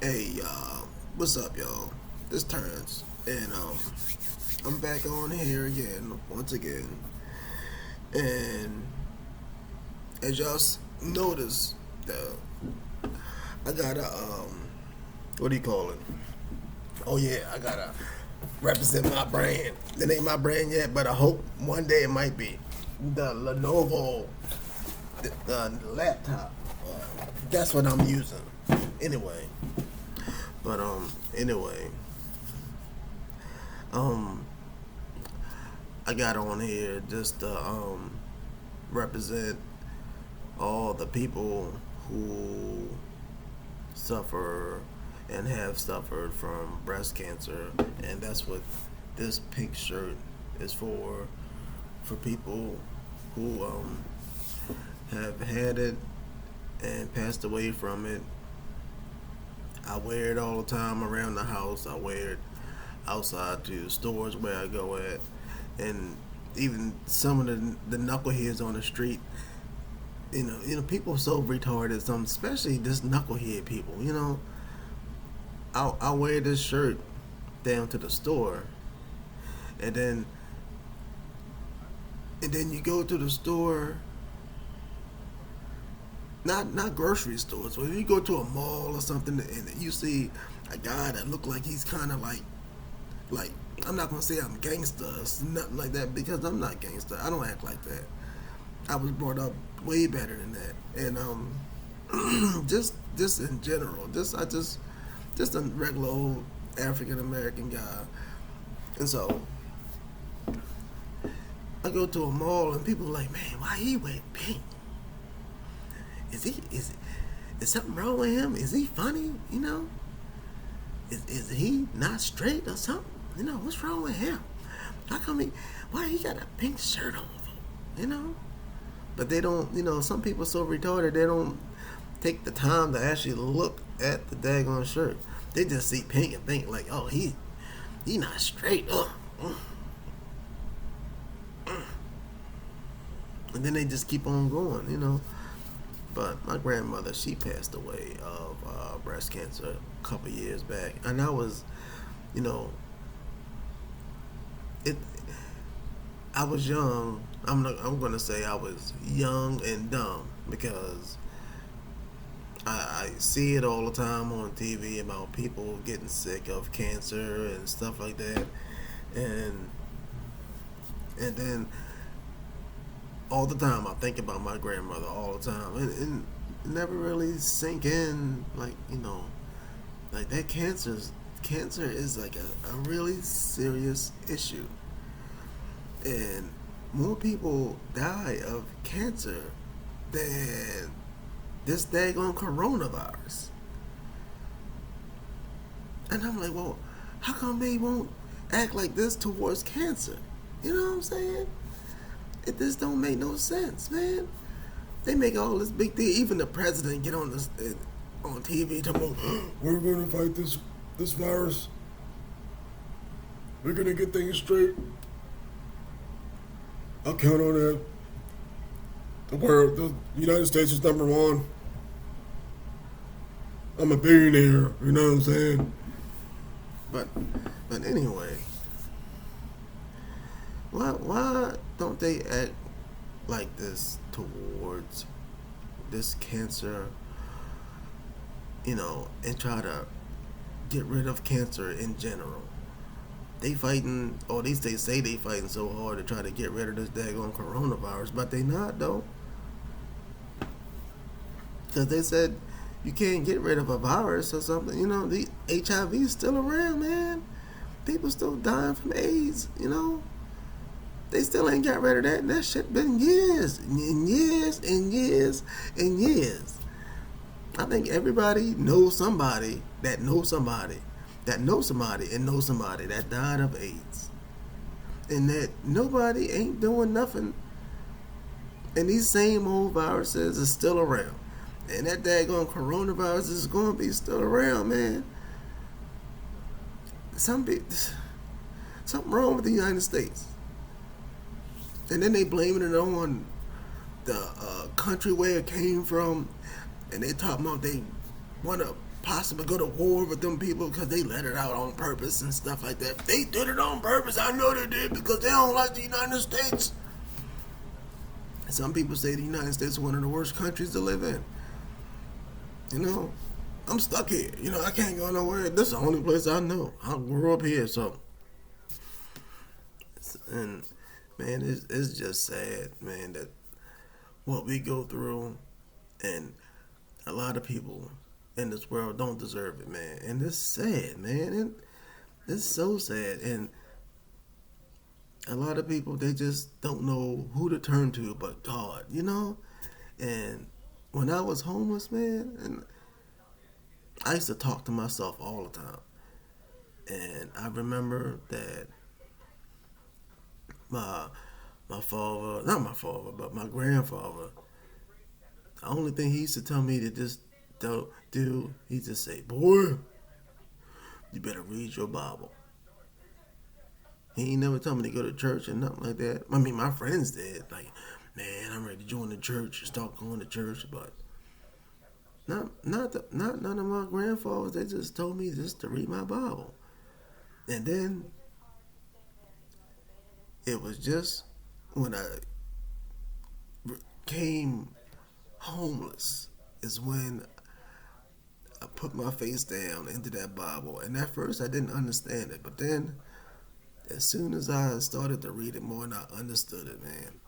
Hey, what's up, y'all? This Terrence, and I'm back on here again, once again, and as y'all notice, I got a what do you call it? Oh yeah, I gotta represent my brand. It ain't my brand yet, but I hope one day it might be. The Lenovo, the laptop. That's what I'm using. Anyway, but anyway, um, I got on here just to represent all the people who suffer and have suffered from breast cancer, and that's what this pink shirt is for people who have had it and passed away from it. I wear it all the time around the house. I wear it outside to stores where I go at, and even some of the knuckleheads on the street. People are so retarded. Some, especially this knucklehead people. I wear this shirt down to the store, and then you go to the store. Not grocery stores, but if you go to a mall or something and you see a guy that look like he's kind of like I'm not gonna say I'm gangster or nothing like that because I'm not gangster. I don't act like that. I was brought up way better than that, and just in general, just a regular old African American guy, and so I go to a mall and people are like, man, why he wear pink? Is something wrong with him? Is he funny? Is he not straight or something? What's wrong with him? How come why he got a pink shirt on for? But they don't, some people so retarded they don't take the time to actually look at the daggone shirt. They just see pink and think like, oh, he not straight. And then they just keep on going. But my grandmother, she passed away of breast cancer a couple years back, and I was, you know, it. I was young. I'm gonna say I was young and dumb because I see it all the time on TV about people getting sick of cancer and stuff like that, and then all the time I think about my grandmother all the time, and it never really sink in like that cancer is like a really serious issue, and more people die of cancer than this daggone coronavirus. And I'm like, well, how come they won't act like this towards cancer? You know what I'm saying? It just don't make no sense, man. They make all this big deal. Even the president get on this on TV talking about, we're gonna fight this virus. We're gonna get things straight. I'll count on that. The United States is number one. I'm a billionaire. You know what I'm saying? But anyway, why don't they act like this towards this cancer? And try to get rid of cancer in general. They fighting, or at least they say they fighting so hard to try to get rid of this daggone coronavirus, but they not though. Because they said you can't get rid of a virus or something. The HIV is still around, man. People still dying from AIDS. They still ain't got rid of that. And that shit been years and years and years and years. I think everybody knows somebody that knows somebody that knows somebody and knows somebody that died of AIDS. And that nobody ain't doing nothing. And these same old viruses are still around. And that daggone coronavirus is going to be still around, man. Something wrong with the United States. And then they blaming it on the country where it came from. And they talking about want to possibly go to war with them people because they let it out on purpose and stuff like that. They did it on purpose. I know they did because they don't like the United States. Some people say the United States is one of the worst countries to live in. You know, I'm stuck here. You know, I can't go nowhere. This is the only place I know. I grew up here, so. And man, it's just sad, man, that what we go through, and a lot of people in this world don't deserve it, man. And it's sad, man. And it's so sad. And a lot of people, they just don't know who to turn to but God, you know? And when I was homeless, man, and I used to talk to myself all the time. And I remember that my my father, not my father, but my grandfather, the only thing he used to tell me to just don't do, he just say, boy, you better read your Bible. He ain't never told me to go to church and nothing like that. I mean, my friends did. Like, man, I'm ready to join the church and start going to church. But not none of my grandfathers. They just told me just to read my Bible. And then it was just when I became homeless is when I put my face down into that Bible. And at first I didn't understand it, but then as soon as I started to read it more and I understood it, man,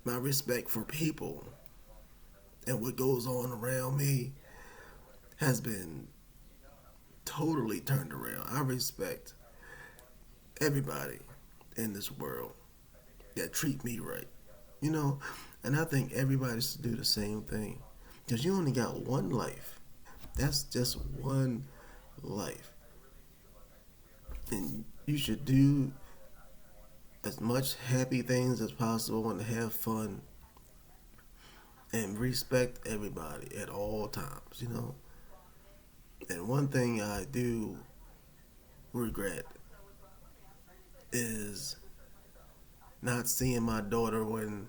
my respect for people and what goes on around me has been totally turned around. I respect everybody in this world that treat me right, you know, and I think everybody should do the same thing because you only got one life. That's just one life, and you should do as much happy things as possible and have fun and respect everybody at all times, you know. And one thing I do regret is not seeing my daughter when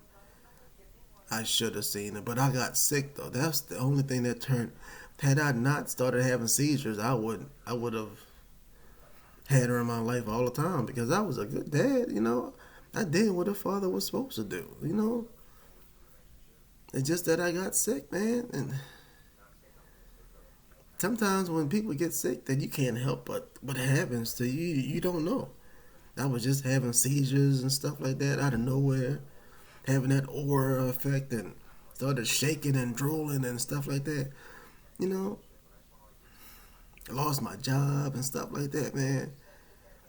I should have seen her. But I got sick though. That's the only thing that turned. Had I not started having seizures, I wouldn't. I would have had her in my life all the time because I was a good dad. You know, I did what a father was supposed to do. You know, it's just that I got sick, man. And sometimes when people get sick, then you can't help but what happens to you. You don't know. I was just having seizures and stuff like that out of nowhere, having that aura effect, and started shaking and drooling and stuff like that. You know, I lost my job and stuff like that, man.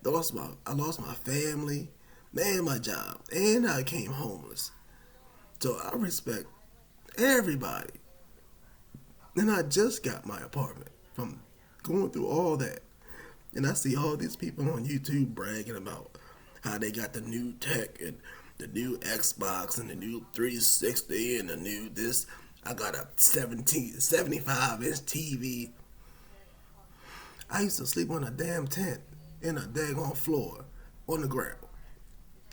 I lost my family, man, my job, and I became homeless. So I respect everybody. And I just got my apartment from going through all that. And I see all these people on YouTube bragging about how they got the new tech and the new Xbox and the new 360 and the new this. I got a 75-inch TV. I used to sleep on a damn tent in a daggone floor on the ground.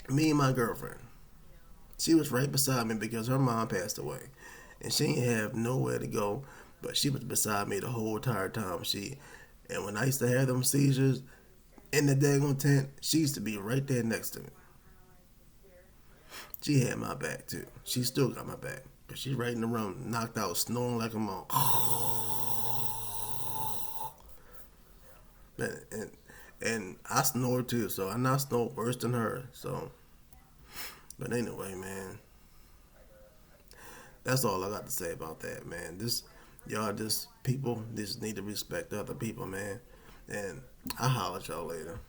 Me and my girlfriend. She was right beside me because her mom passed away. And she didn't have nowhere to go, but she was beside me the whole entire time. And when I used to have them seizures in the daggone tent, she used to be right there next to me. She had my back too. She still got my back. But she's right in the room, knocked out, snoring like a monk. And I snore too, so I not snore worse than her. So, but anyway, man, that's all I got to say about that, man. Y'all just people just need to respect other people, man. And I'll holler at y'all later.